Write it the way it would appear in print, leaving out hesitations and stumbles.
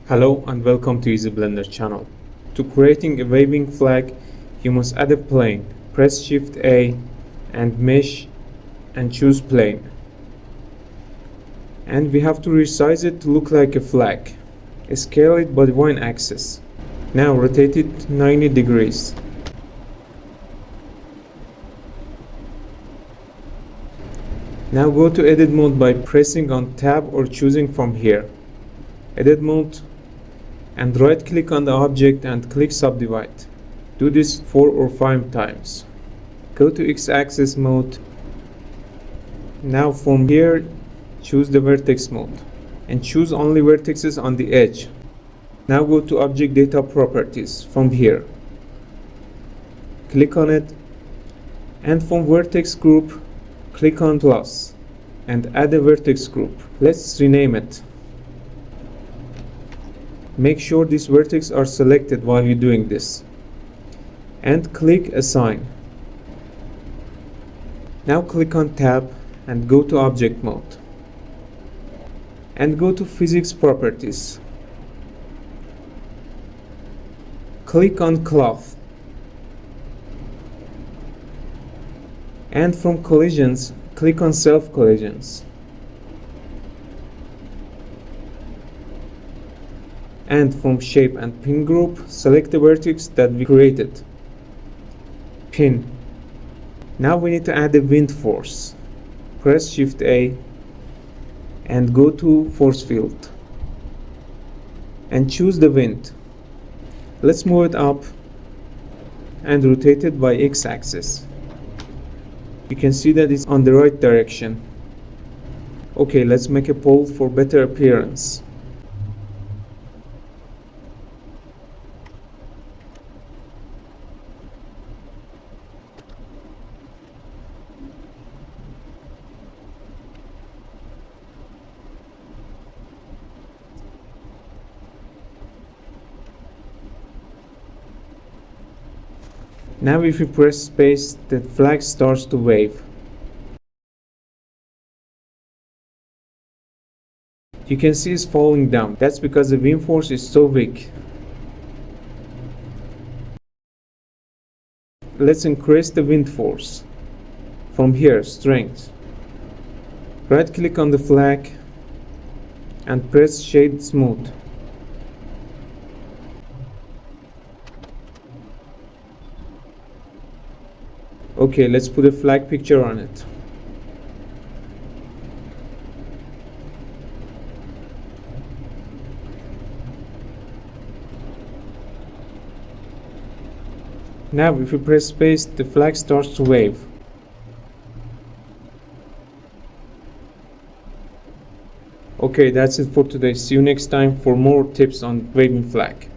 Hello and welcome to Easy Blender channel. To creating a waving flag, you must add a plane. Press Shift A and Mesh and choose Plane. And we have to resize it to look like a flag. Scale it by 1 axis. Now rotate it 90 degrees. Now go to Edit Mode by pressing on Tab or choosing from here. Edit Mode and right click on the object and click Subdivide. Do this 4 or 5 times. Go to X-axis mode. Now from here choose the vertex mode and choose only vertices on the edge. Now go to Object Data Properties from here. Click on it and from Vertex Group click on plus and add a vertex group. Let's rename it. Make sure these vertices are selected while you're doing this and click Assign. Now click on Tab and go to Object Mode and go to Physics Properties. Click on Cloth and from Collisions click on Self Collisions and from Shape and Pin Group select the vertex that we created. Pin. Now we need to add a wind force. Press Shift A and go to Force Field and choose the wind. Let's move it up and rotate it by X-axis. You can see that it's on the right direction. Okay, let's make a pole for better appearance. Now if you press space, the flag starts to wave. You can see it's falling down. That's because the wind force is so weak. Let's increase the wind force. From here, Strength. Right click on the flag and press Shade Smooth. Okay, let's put a flag picture on it. Now if you press space, the flag starts to wave. Okay, that's it for today. See you next time for more tips on waving flag.